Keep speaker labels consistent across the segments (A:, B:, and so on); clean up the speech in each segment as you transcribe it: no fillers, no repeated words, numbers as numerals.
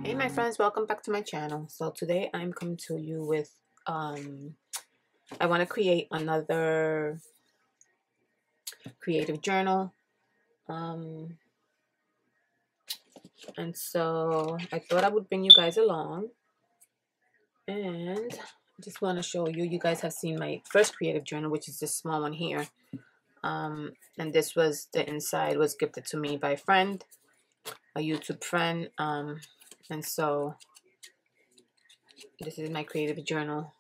A: Hey my friends, welcome back to my channel. So today I'm coming to you with I want to create another creative journal, and so I thought I would bring you guys along, and I just want to show you. You guys have seen my first creative journal, which is this small one here, and this was the inside was gifted to me by a friend, a YouTube friend, and so this is my creative journal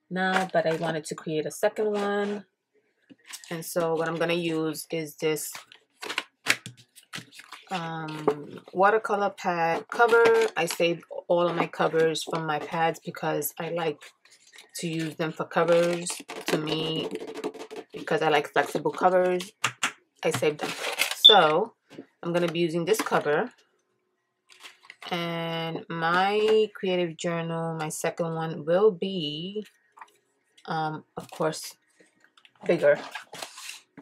A: now, but I wanted to create a second one. And so what I'm going to use is this watercolor pad cover. I saved all of my covers from my pads because I like to use them for covers. To me, because I like flexible covers, I saved them. So I'm going to be using this cover. And my creative journal, my second one, will be, of course, bigger.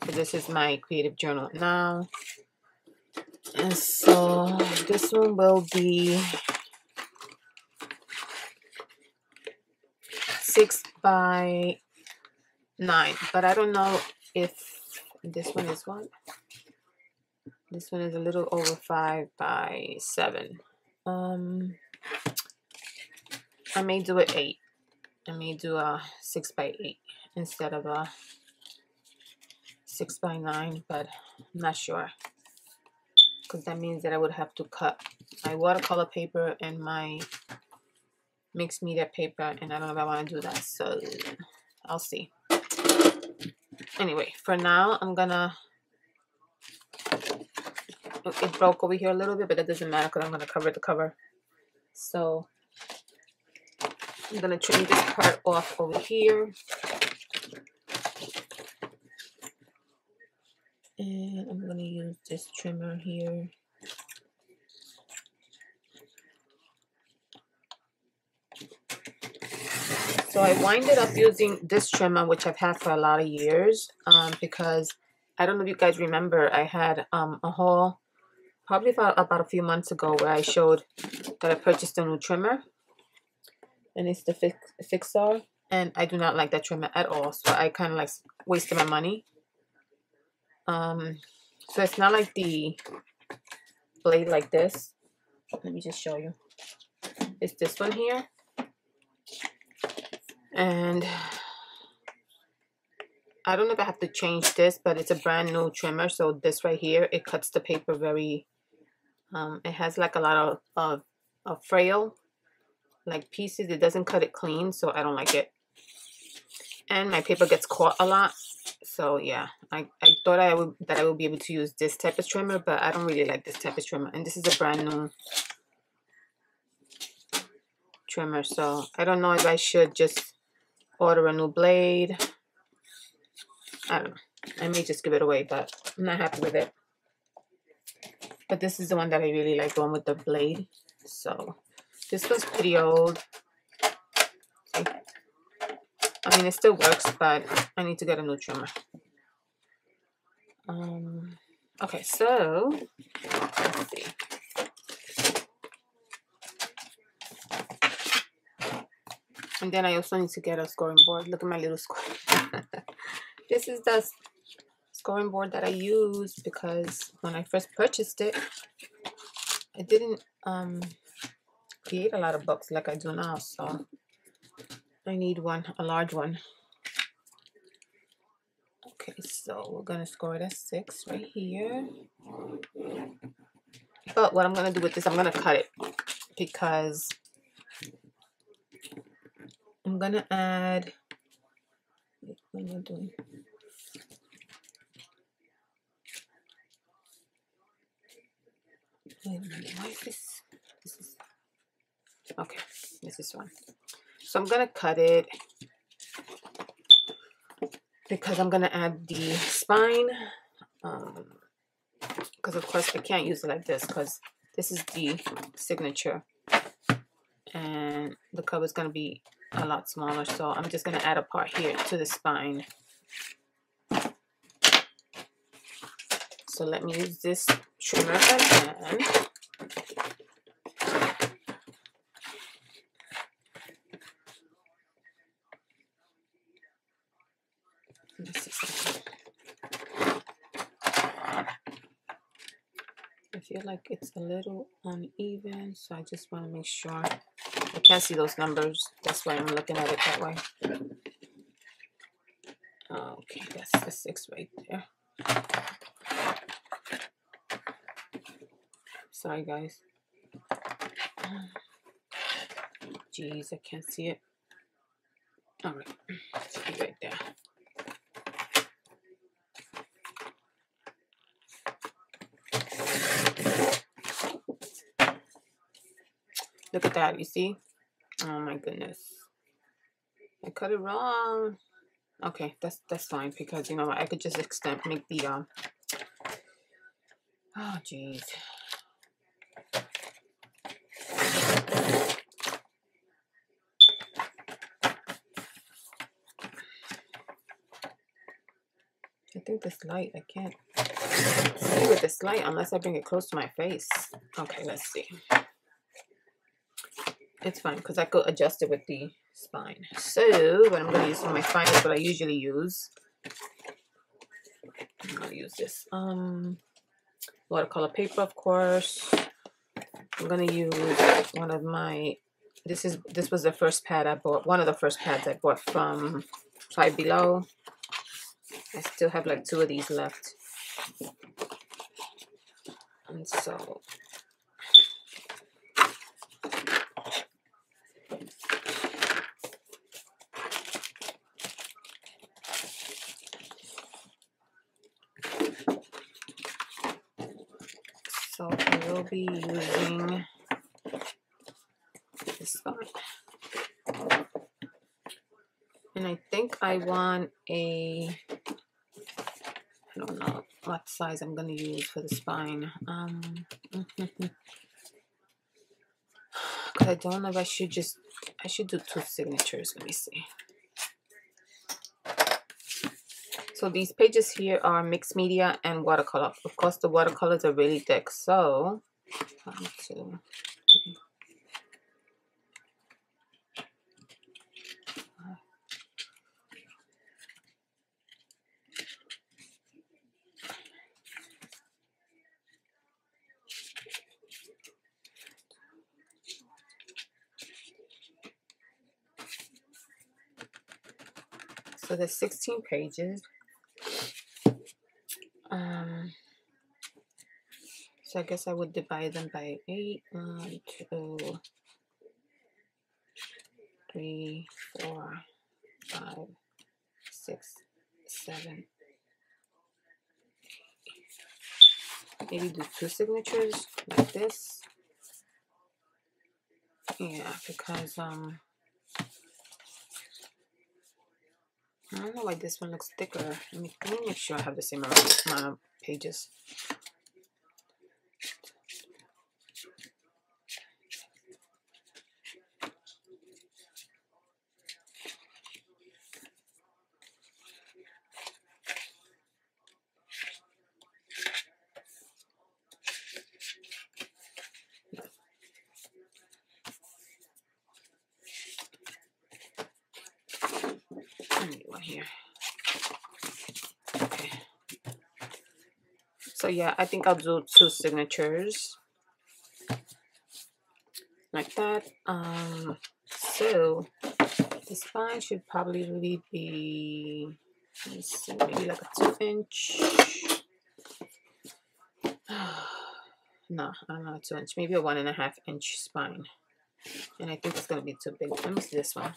A: So this is my creative journal now. And so this one will be 6 by 9, but I don't know if this one is what. This one is a little over 5 by 7. I may do it 8. I may do a 6 by 8 instead of a 6 by 9, but I'm not sure, because that means that I would have to cut my watercolor paper and my mixed media paper, and I don't know if I want to do that, so I'll see. Anyway, for now, I'm gonna, it broke over here a little bit, but that doesn't matter because I'm gonna cover the cover. So I'm gonna trim this part off over here, and I'm gonna use this trimmer here. So I winded up using this trimmer, which I've had for a lot of years, because I don't know if you guys remember, I had a haul probably about a few months ago where I showed that I purchased a new trimmer, and it's the Fixar, and I do not like that trimmer at all, so I kind of like wasted my money. So it's not like the blade like this. Let me just show you. It's this one here. And I don't know if I have to change this, but it's a brand new trimmer. So this right here, it cuts the paper very, it has like a lot of frail, like pieces. It doesn't cut it clean, so I don't like it. And my paper gets caught a lot. So yeah, I thought that I would be able to use this type of trimmer, but I don't really like this type of trimmer. And this is a brand new trimmer, so I don't know if I should just order a new blade. I don't know. I may just give it away, but I'm not happy with it. But this is the one that I really like, the one with the blade. So this was pretty old. See? I mean, it still works, but I need to get a new trimmer. Okay, so let's see. And then I also need to get a scoring board. Look at my little score. This is the scoring board that I use because when I first purchased it, I didn't create a lot of books like I do now, so I need one, a large one. Okay, so we're gonna score it at 6 right here. But what I'm gonna do with this, I'm gonna cut it because I'm gonna add. What am I doing? Wait a minute, why is this? This is okay. This is one. So I'm gonna cut it because I'm gonna add the spine. Because of course I can't use it like this because this is the signature, and the cover is gonna be a lot smaller. So I'm just gonna add a part here to the spine. So let me use this trimmer again. Let's see something. I feel like it's a little uneven, so I just want to make sure. I can't see those numbers. That's why I'm looking at it that way. Okay, that's the 6 right there. Sorry, guys. Jeez, I can't see it. All right, it's right there. Look at that, you see? Oh my goodness. I cut it wrong. Okay, that's fine, because you know I could just make the oh jeez. I think this light, I can't see with this light unless I bring it close to my face. Okay, let's see. It's fine because I could adjust it with the spine. So what I'm going to use for my spine is what I usually use. I'm going to use this watercolor paper, of course. I'm going to use one of my, this was the first pad I bought, one of the first pads I bought from Five Below. I still have like 2 of these left. And so I will be using this one. And I think I want a, I don't know what size I'm going to use for the spine. Because I don't know if I should do 2 signatures. Let me see. So these pages here are mixed media and watercolor. Of course, the watercolors are really thick. So, 1, 2, 3. So there's 16 pages. So I guess I would divide them by 8. 1, 2, 3, 4, 5, 6, 7. Maybe do 2 signatures like this. Yeah, because I don't know why this one looks thicker. Let me make sure I have the same amount of pages. One here. Okay. So yeah, I think I'll do 2 signatures like that. So the spine should probably really be, let's see, maybe like a 2-inch. No, I don't know, a 2-inch, maybe a 1.5-inch spine. And I think it's gonna be too big. Let me see this one.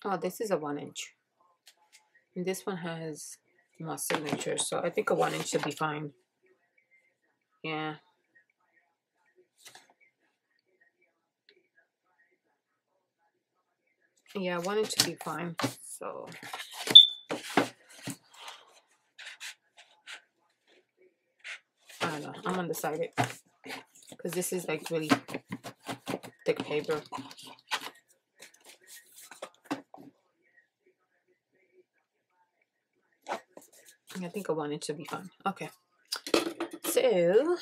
A: Oh, this is a 1-inch. And this one has more signatures, so I think a 1-inch should be fine. Yeah. Yeah, 1-inch should be fine. So I don't know. I'm undecided because this is like really thick paper. I think a 1-inch should be fine. Okay. So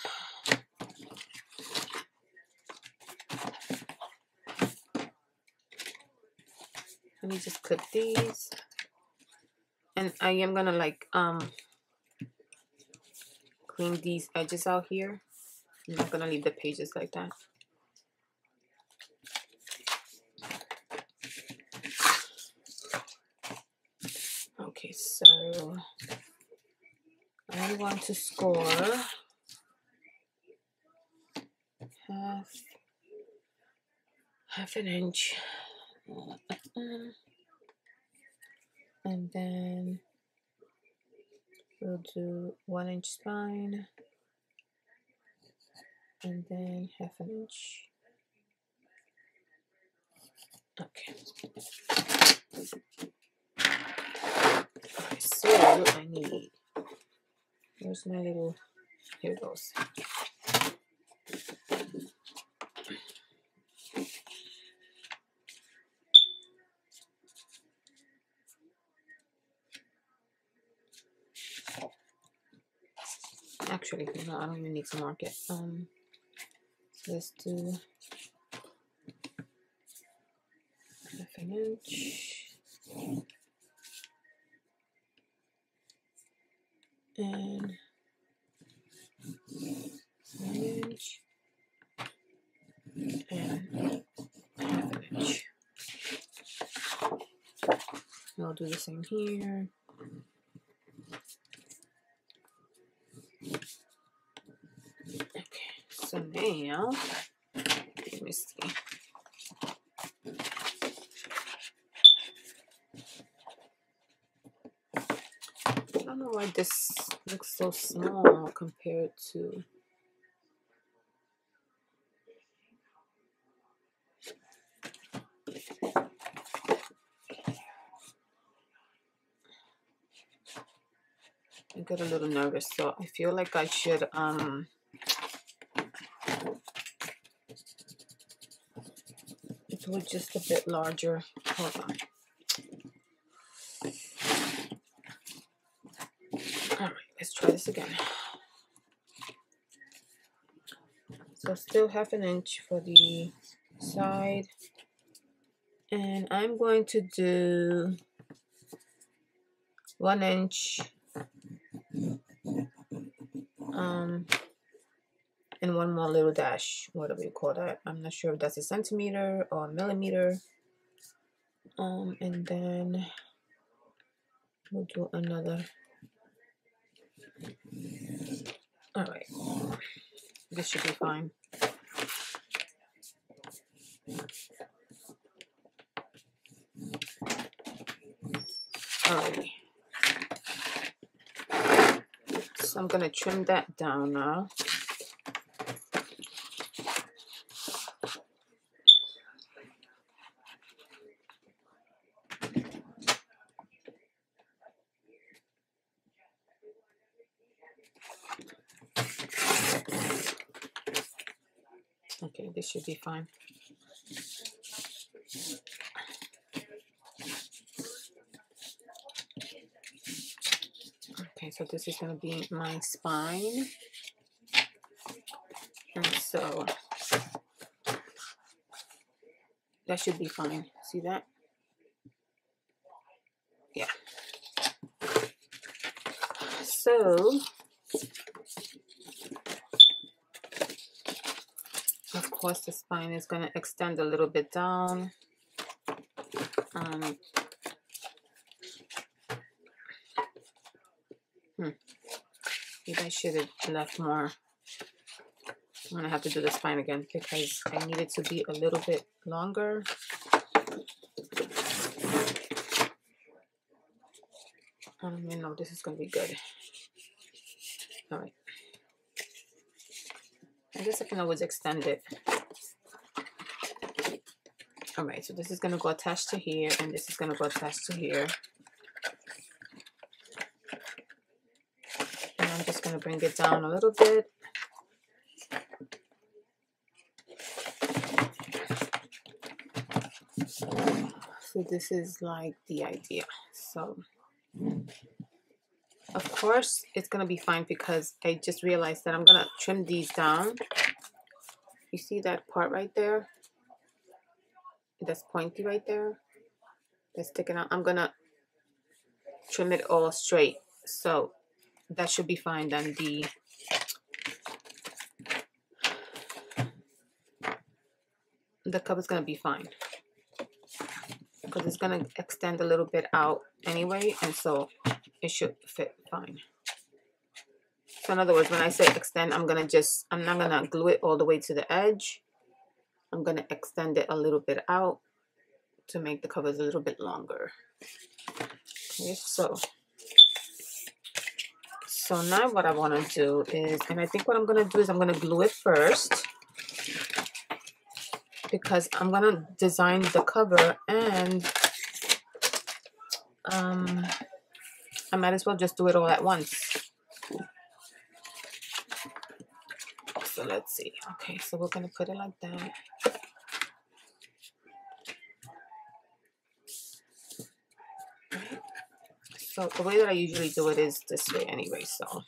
A: let me just clip these. And I am gonna like clean these edges out here. I'm not gonna leave the pages like that. Okay, so I want to score half an inch, and then we'll do 1 inch spine, and then half an inch. Okay. Okay, so I need, where's my little, here it goes. Actually, no, I don't even need to mark it. Let's do half an inch. And 1 inch. And half an inch. I'll do the same here. Okay, so now, let me see. I don't know why this looks so small compared to. I get a little nervous, so I feel like I should do it just a bit larger. Hold on. All right, let's try this again. So still half an inch for the side, and I'm going to do 1 inch and one more little dash. What do we call that? I'm not sure if that's a centimeter or a millimeter. And then we'll do another. All right, this should be fine. Alrighty. So I'm gonna trim that down now. Okay, this should be fine. Okay, so this is gonna be my spine. And so that should be fine. See that? Yeah. So of course the spine is gonna extend a little bit down. Maybe I should have left more. I'm gonna have to do the spine again because I need it to be a little bit longer. I don't even know, this is gonna be good. All right. I guess I can always extend it. All right, so this is gonna go attached to here, and this is gonna go attached to here. And I'm just gonna bring it down a little bit. So this is like the idea. So of course it's gonna be fine because I just realized that I'm gonna trim these down. You see that part right there? That's pointy right there. That's sticking out. I'm gonna trim it all straight. So that should be fine. Then the cover's gonna be fine because it's gonna extend a little bit out anyway, and so it should fit fine. So in other words, when I say extend, I'm not gonna glue it all the way to the edge. I'm gonna extend it a little bit out to make the covers a little bit longer. Okay, so now what I want to do is, and I think what I'm gonna do is I'm gonna glue it first, because I'm gonna design the cover, and I might as well just do it all at once. So let's see. Okay, so we're gonna put it like that. Right. So the way that I usually do it is this way anyway, so.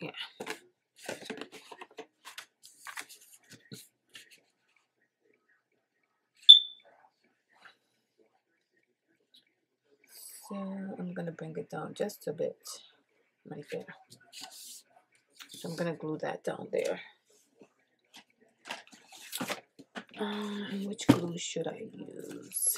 A: Yeah. So I'm gonna bring it down just a bit right there. So I'm gonna glue that down there. And which glue should I use?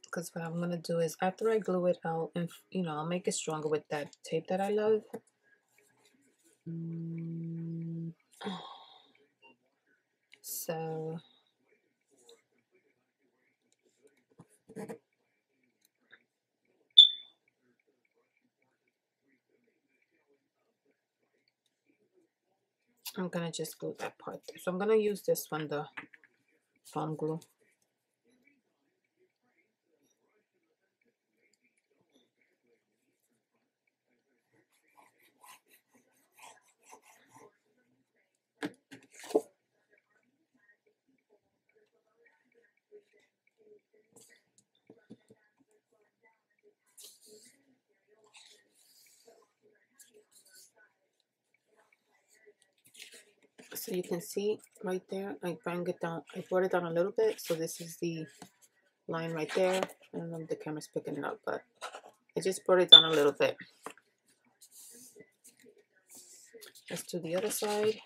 A: Because what I'm gonna do is after I glue it out, and I'll make it stronger with that tape that I love. So I'm gonna just glue that part there. So I'm gonna use this one, the foam glue. So you can see right there, I brought it down a little bit. So this is the line right there. I don't know if the camera's picking it up, but I just brought it down a little bit. Let's do the other side.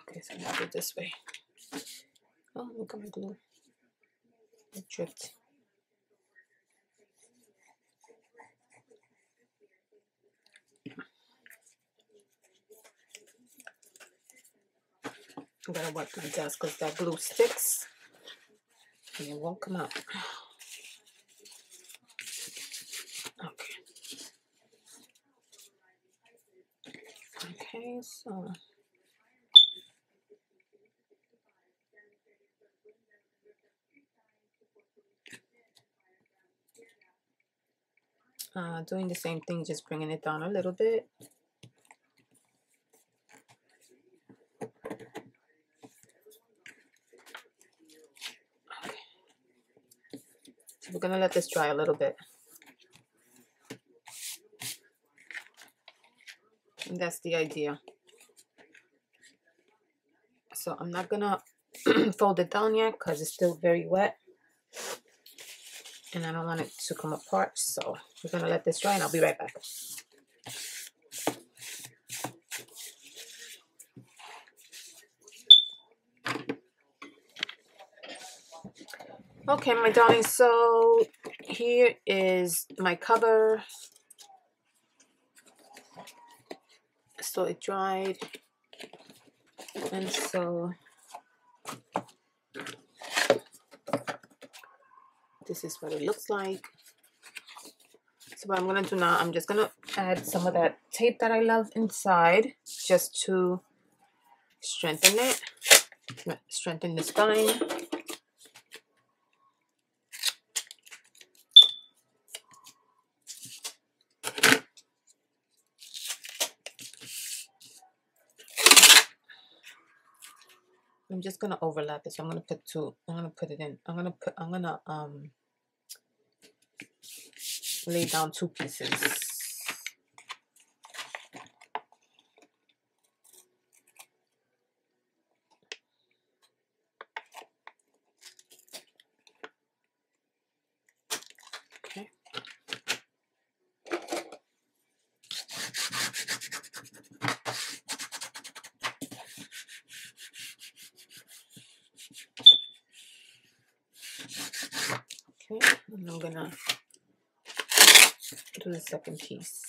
A: Okay, so now do it this way. Oh, look at my glue. It dripped. I'm gonna wipe my desk because that glue sticks and it won't come out. Okay. Okay, so doing the same thing, just bringing it down a little bit. Okay. So we're gonna let this dry a little bit. And that's the idea. So I'm not gonna fold it down yet because it's still very wet. And I don't want it to come apart. So we're gonna let this dry and I'll be right back. Okay, my darling, so here is my cover. So it dried. And so this is what it looks like. So what I'm gonna do now, I'm just gonna add some of that tape that I love inside just to strengthen it, strengthen the spine. I'm just gonna overlap it. So I'm gonna put two. I'm gonna put it in. I'm gonna lay down two pieces. Okay. Okay, and I'm gonna do the second piece.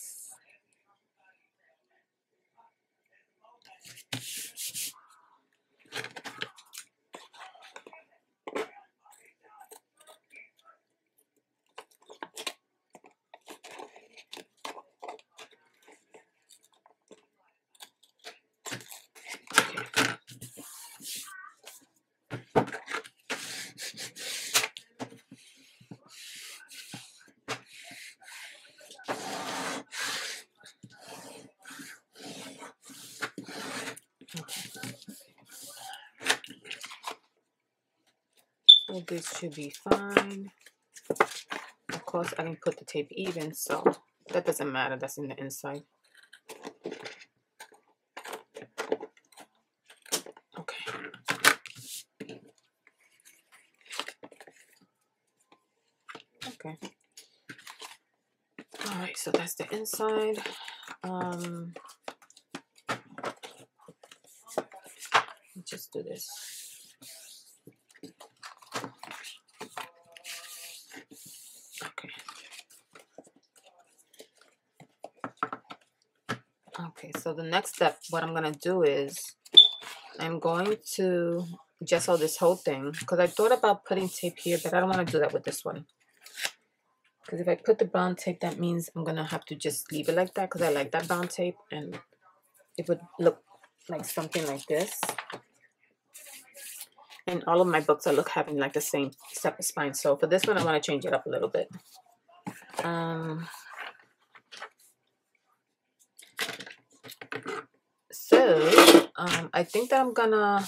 A: So this should be fine. Of course, I didn't put the tape even, so that doesn't matter. That's in the inside. Okay. Okay. All right, so that's the inside. Just do this. Okay. Okay, so the next step, what I'm gonna do is I'm going to gesso this whole thing because I thought about putting tape here, but I don't want to do that with this one. Because if I put the brown tape, that means I'm gonna have to just leave it like that because I like that brown tape and it would look like something like this. And all of my books are having like the same separate spine. So for this one, I want to change it up a little bit. I think that I'm gonna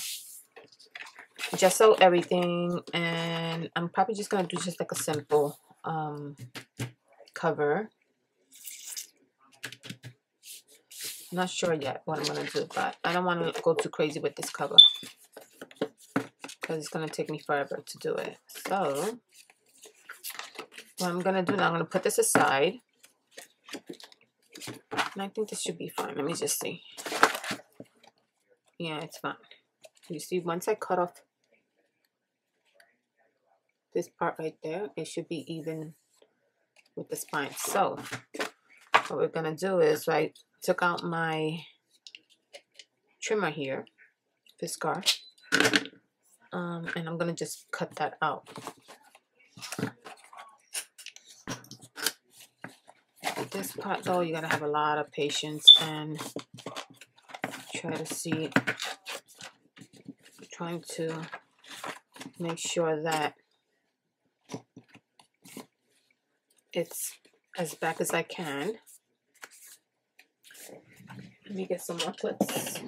A: gesso everything, and I'm probably just gonna do just like a simple cover. Not sure yet what I'm gonna do, but I don't want to go too crazy with this cover because it's gonna take me forever to do it. So what I'm gonna do now, I'm gonna put this aside, and I think this should be fine. Let me just see. Yeah, it's fine. You see, once I cut off this part right there, it should be even with the spine. So what we're gonna do is I took out my trimmer here, this scarf, and I'm gonna just cut that out. This part though, you gotta have a lot of patience and try to see, trying to make sure that it's as back as I can. Let me get some more clips.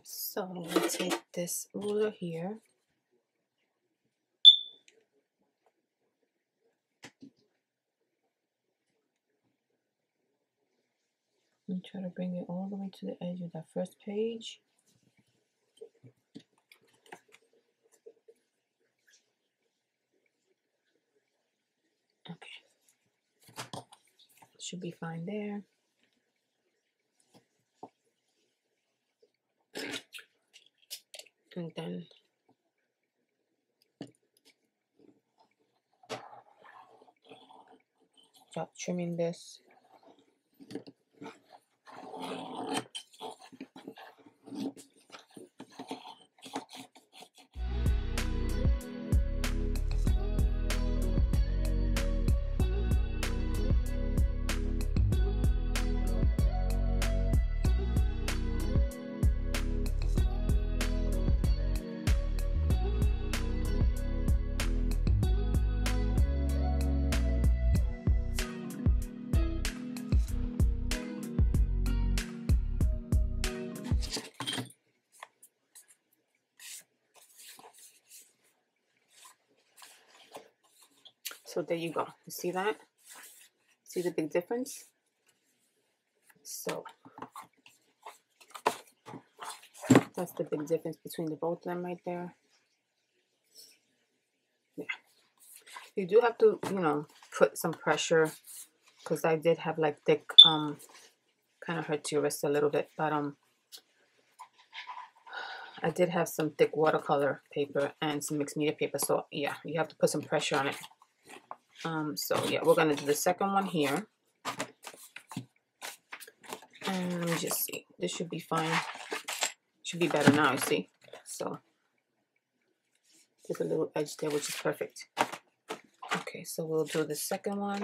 A: So I'm going to take this ruler here and try to bring it all the way to the edge of that first page. Okay, should be fine there. And then start trimming this. So there you go. You see that? See the big difference? So that's the big difference between the both of them right there. Yeah. You do have to, you know, put some pressure, because I did have like thick, kind of hurt your wrist a little bit, but I did have some thick watercolor paper and some mixed media paper, so yeah, you have to put some pressure on it. So yeah, we're gonna do the second one here. And let me just see. This should be fine. Should be better now, you see. So there's a little edge there, which is perfect. Okay, so we'll do the second one.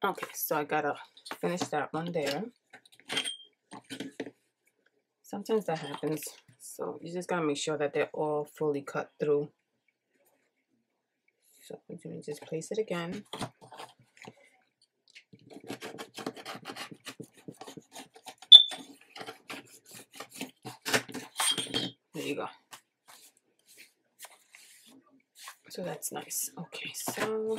A: Okay, so I gotta finish that one there. Sometimes that happens, so you just gotta make sure that they're all fully cut through. So let me just place it again. There you go. So that's nice. Okay, so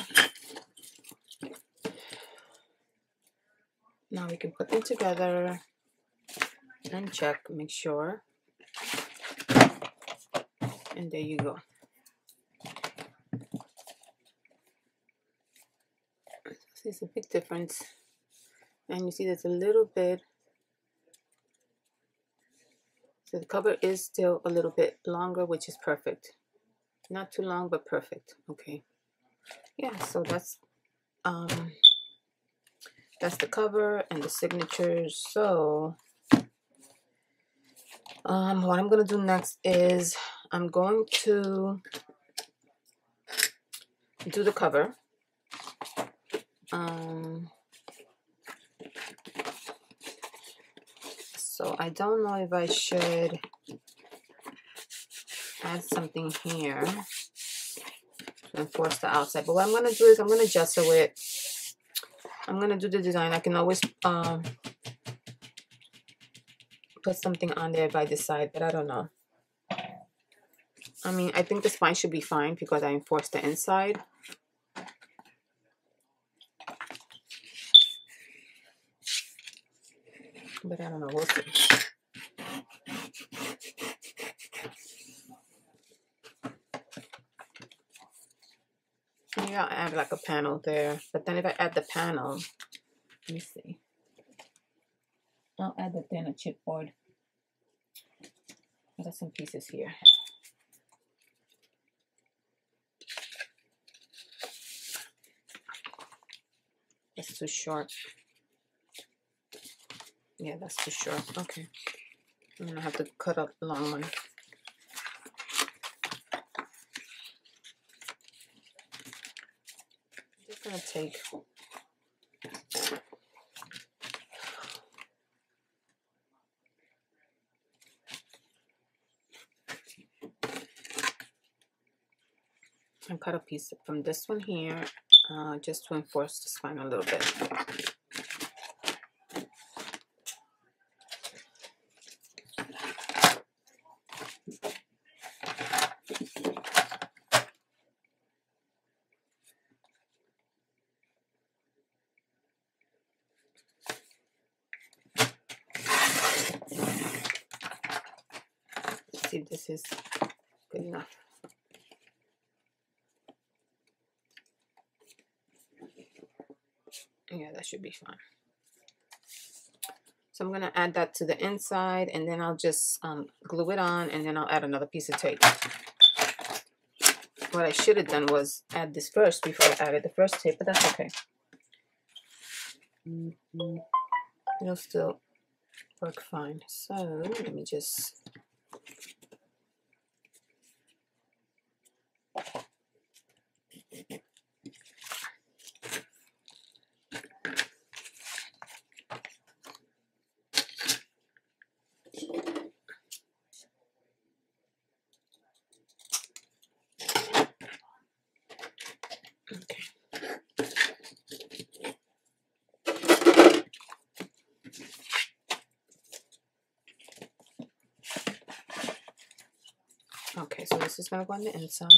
A: now we can put them together and check, make sure. And there you go. So it's a big difference. And you see there's a little bit. So the cover is still a little bit longer, which is perfect. Not too long, but perfect. Okay. Yeah, so that's the cover and the signatures. So what I'm gonna do next is I'm going to do the cover. So I don't know if I should add something here to enforce the outside, but what I'm gonna do is I'm gonna gesso it. I'm gonna do the design. I can always put something on there if I decide, but I don't know. I mean, I think the spine should be fine because I enforced the inside. But I don't know, we'll see. Maybe I'll add like a panel there. But then if I add the panel, let me see. I'll add the thinner chipboard. I got some pieces here. That's too short. Yeah, that's too short. Okay. I'm gonna have to cut a long one. I'm just gonna take and cut a piece from this one here, just to enforce the spine a little bit. Let's see if this is good enough. Yeah, that should be fine. So I'm gonna add that to the inside, and then I'll just glue it on, and then I'll add another piece of tape. What I should have done was add this first before I added the first tape, but that's okay. It'll still work fine. So let me just okay, so this is gonna go on the inside.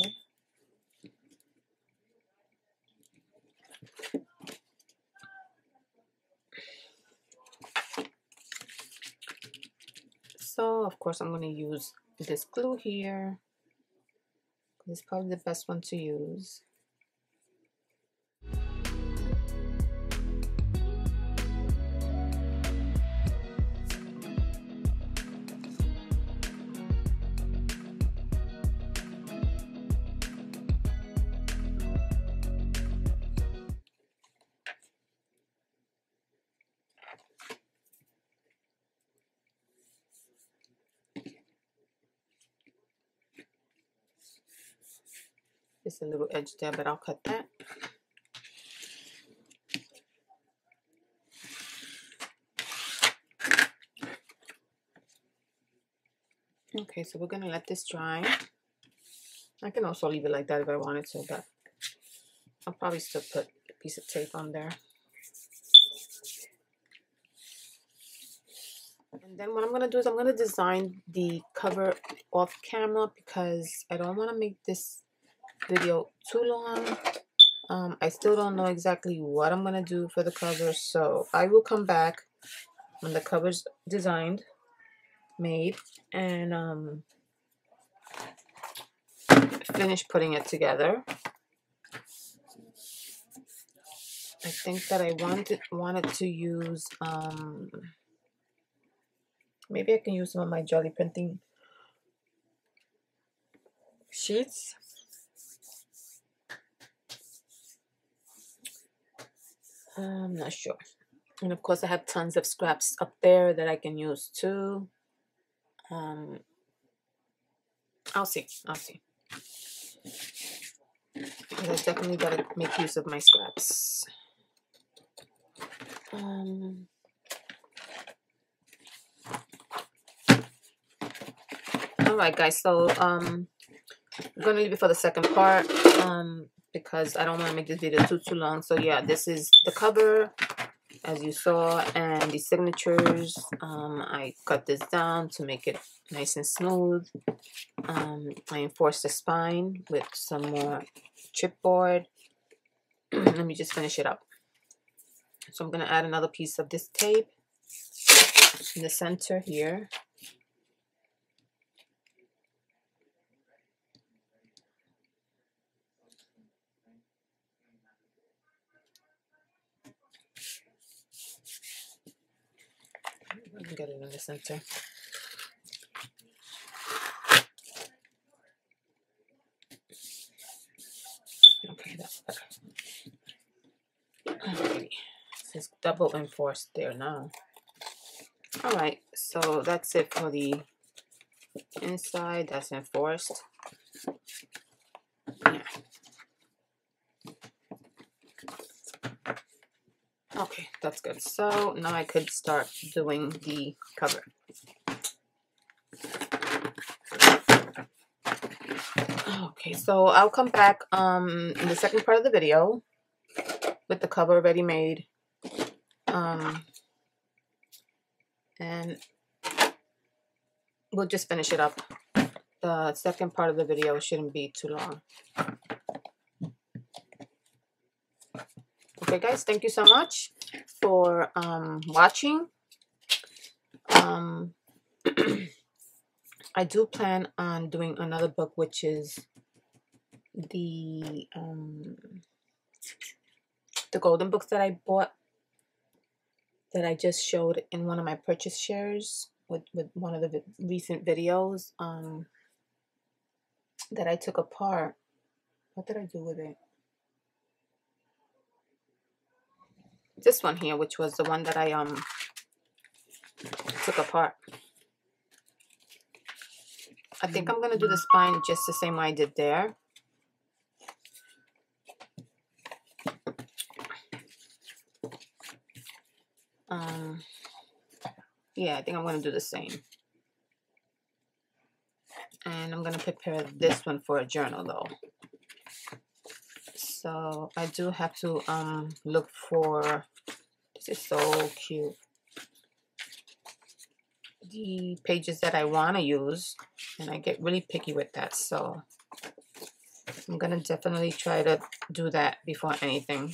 A: So of course I'm going to use this glue here. It's probably the best one to use. Just a little edge there, but I'll cut that. Okay, so we're going to let this dry. I can also leave it like that if I wanted to, but I'll probably still put a piece of tape on there. And then what I'm going to do is I'm going to design the cover off camera because I don't want to make this video too long. I still don't know exactly what I'm going to do for the cover, so I will come back when the cover's designed, made, and finish putting it together. I think that I wanted to use, maybe I can use some of my jelly printing sheets. I'm not sure. And of course I have tons of scraps up there that I can use too. I'll see. But I definitely gotta make use of my scraps. Alright guys, so I'm gonna leave it for the second part because I don't want to make this video too long. So yeah, this is the cover as you saw, and the signatures. I cut this down to make it nice and smooth. I enforced the spine with some more chipboard. Let me just finish it up. So I'm going to add another piece of this tape in the center here. Get it in the center. Okay, that's better. Alrighty. It's double enforced there now. Alright, so that's it for the inside. That's enforced. Yeah. Okay, that's good. So now I could start doing the cover. Okay, so I'll come back in the second part of the video with the cover already made. And we'll just finish it up. The second part of the video shouldn't be too long. Okay guys, thank you so much for watching. I do plan on doing another book, which is the golden books that I bought that I just showed in one of my purchase shares with one of the recent videos that I took apart. What did I do with it? This one here, which was the one that I took apart. I think I'm gonna do the spine just the same way I did there. Yeah, I think I'm gonna do the same. And I'm gonna prepare this one for a journal though. So I do have to look for, this is so cute, the pages that I want to use, and I get really picky with that, so I'm gonna definitely try to do that before anything.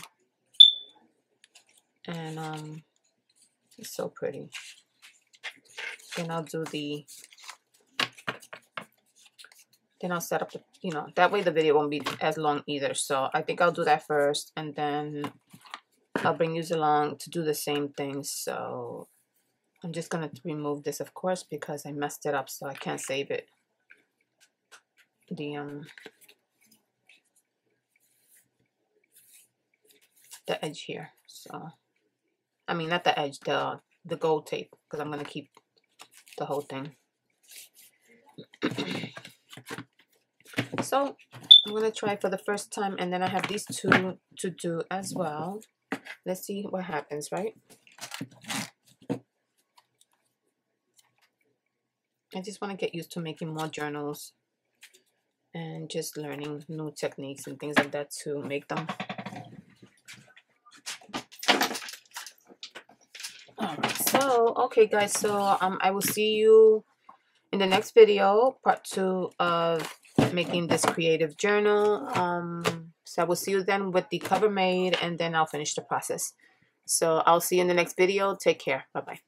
A: And it's so pretty. Then I'll do then I'll set up the, you know, that way the video won't be as long either. So I think I'll do that first, and then I'll bring you along to do the same thing. So I'm just gonna remove this, of course, because I messed it up, so I can't save it. The edge here. So I mean, not the edge, the gold tape, because I'm gonna keep the whole thing. So I'm gonna try for the first time, and then I have these two to do as well. Let's see what happens, right? I just want to get used to making more journals and just learning new techniques and things like that to make them. Alright, so okay guys, so I will see you in the next video, part 2 of making this creative journal. So I will see you then with the cover made, and then I'll finish the process. So I'll see you in the next video. Take care. Bye bye.